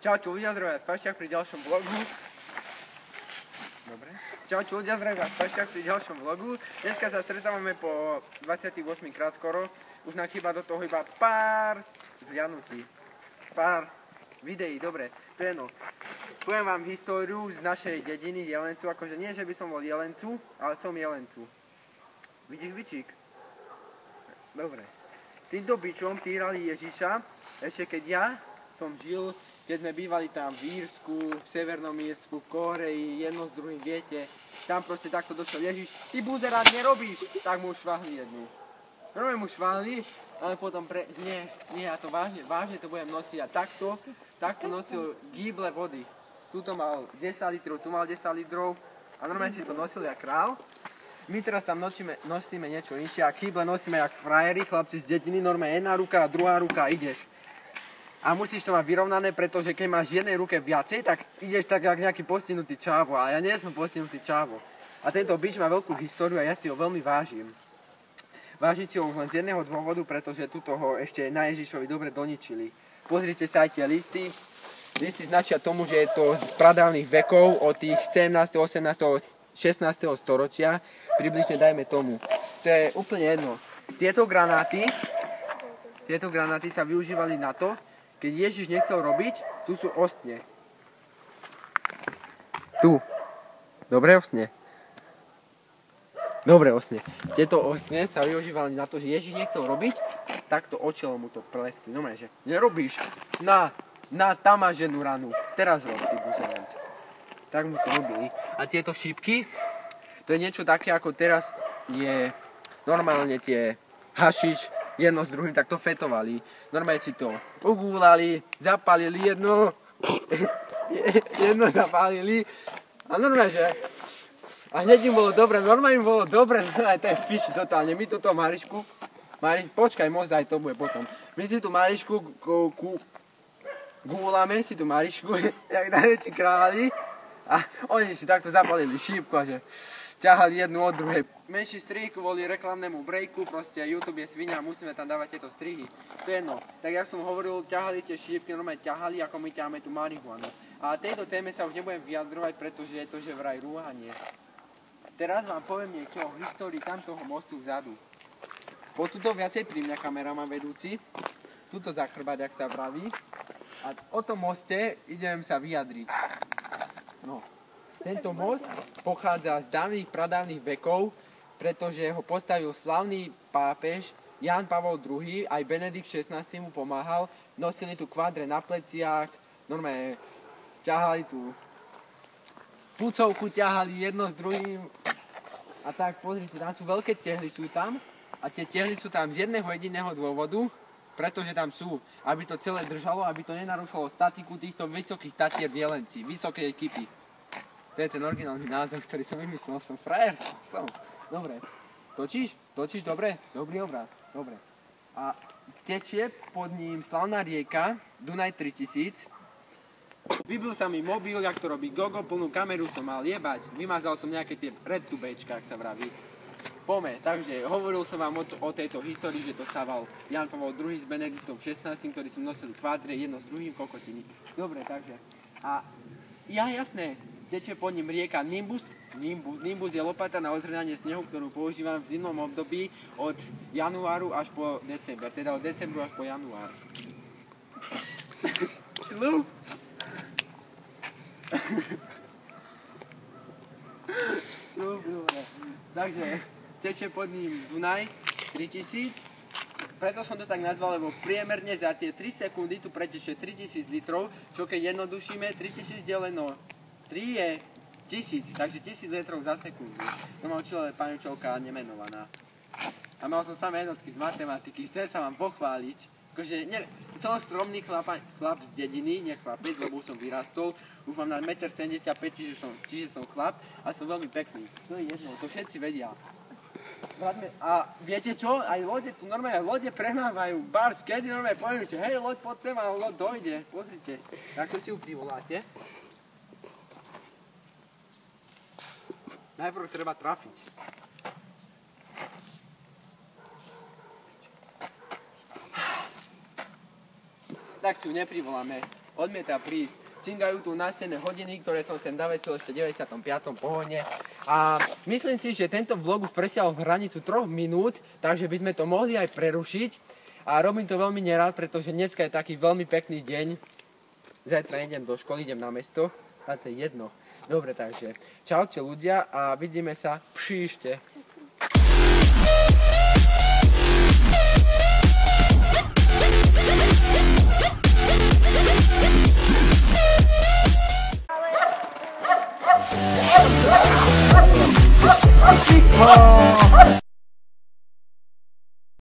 Čaute ľudia, zdravím vás Pašťák pri ďalšom vlogu. Dobre. Čaute ľudia, zdravím vás Pašťák pri ďalšom vlogu. Dneska sa stretávame po 28 krát skoro. Už nám chýba do toho iba pár zliadnutí. Pár videí, dobre. To je no. Poviem vám históriu z našej dediny Jelencu. Akože nie, že by som bol Jelencu, ale som Jelencu. Vidíš bičík? Dobre. Týmto bičom týrali Ježiša, ešte keď ja som žil, keď sme bývali tam v Írsku, v Severnom Írsku, v Kóreji, jedno s druhým, viete, tam proste takto došiel Ježiš, ty buzerát nerobíš, tak mu švahli jednu. Normálne mu švahli, ale potom nie, ja to vážne to budem nosiť a takto nosil gíble vody. Tuto mal 10 litrov, tu mal 10 litrov a normálne si to nosil jak král. My teraz tam nosíme niečo inšie a kýble nosíme jak frajeri, chlapci z dediny, normálne jedna ruka a druhá ruka ideš. A musíš to mať vyrovnané, pretože keď máš v jednej ruke viacej, tak ideš tak jak nejaký postihnutý čávo a ja nie som postihnutý čávo. A tento bič má veľkú históriu a ja si ho veľmi vážim. Vážim si ho už len z jedného dôvodu, pretože tuto ho ešte na Ježišovi dobre doničili. Pozrite sa aj tie listy. Listy značia tomu, že je to z pradávnych vekov od tých 17., 18., 16. storočia. Približne dajme tomu. To je úplne jedno. Tieto granáty sa využívali na to, keď Ježiš nechcel robiť, tu sú ostne. Tu. Dobre ostne. Dobre ostne. Tieto ostne sa využívali na to, že Ježiš nechcel robiť, takto očelo mu to pleskli. No že nerobíš. Tam máš jednu ranu. Teraz rob, ty buzerant. Tak mu to robili. A tieto šípky, to je niečo také, ako teraz je normálne tie hašiš, jedno s druhým, tak to fetovali. Normálne si to ugúlali, zapálili jedno zapálili a normálne, že a hneď im bolo dobre, normálne im bolo dobre, aj to je v piči totálne. My túto Marišku, počkaj, možno aj to bude potom. My si tú Marišku gúlame si tú Marišku, jak najväčší králi a oni si takto zapálili šípku a že ťahali jednu od druhej. Menší strih kvôli reklamnému breaku, proste YouTube je svinia, musíme tam dávať tieto strihy. To je jedno. Tak jak som hovoril, ťahali tie šípky, normálne ťahali, ako my ťaháme tú marihuanu. A tejto téme sa už nebudem vyjadrovať, pretože je to že vraj rúhanie. Teraz vám poviem niečo o histórii tamtoho mostu vzadu. Po tuto viacej pri mňa kamera má vedúci. Tuto za chrbát, jak sa vraví. A o tom moste idem sa vyjadriť. No. Tento most pochádza z dávnych pradávnych vekov, pretože ho postavil slavný pápež Ján Pavol II, aj Benedikt XVI mu pomáhal, nosili tu kvadre na pleciach, normálne ťahali tú pucovku, ťahali jedno s druhým a tak pozrite, tam sú veľké tehly sú tam a tie tehly sú tam z jedného jediného dôvodu, pretože tam sú, aby to celé držalo, aby to nenarušalo statiku týchto vysokých tatier v Jelenci, vysokej ekipy. To je ten originálny názor, ktorý som vymyslel. Som frajer? Som. Dobre. Točíš? Točíš? Dobre? Dobrý obraz. Dobre. A tečie pod ním slavná rieka Dunaj 3000. Vybil sa mi mobil, jak to robí Gogo, plnú kameru som mal jebať. Vymazal som nejaké tie redtubečka, ak sa vraví. Pome, takže hovoril som vám o tejto histórii, že to stával Ján Pavol II s Benediktom XVI, ktorí si nosili kvádre jedno s druhým kokotiny. Dobre, takže. A ja jasné. Tečie pod ním rieka Nimbus. Nimbus je lopata na ozrňanie snehu, ktorú používam v zimnom období od januáru až po december. Teda od decembru až po január. Šľup. Šľup, dobre. Takže tečie pod ním Dunaj 3000. Preto som to tak nazval, lebo priemerne za tie 3 sekundy tu pretečie 3000 litrov, čo keď jednodušíme 3000 deleno 3 je 1000, takže 1000 litrov za sekundu. To ma učila paňučovka nemenovaná. A mal som samé jednotky z matematiky, chcem sa vám pochváliť. Akože, som stromný chlap z dediny, nie chlapec, lebo už som vyrastol. Už mám na 1,75 m, čiže som chlap a som veľmi pekný. To je jedno, to všetci vedia. A viete čo? Aj lode, tu normálne lode premávajú. Bars, kedy normálne poviem, že hej, loď poď sem a loď dojde. Pozrite, takto si ju privoláte. Najprv treba trafiť. Tak si ju neprivoláme. odmieta prísť. Cingajú tu nástené hodiny, ktoré som sem navesil ešte v 95. pohone. A myslím si, že tento vlog už presiahol hranicu 3 minút, takže by sme to mohli aj prerušiť. A robím to veľmi nerád, pretože dneska je taký veľmi pekný deň. Zajtra idem do školy, idem na mesto. A to je jedno. Dobre, takže čaute ľudia a vidíme sa příště.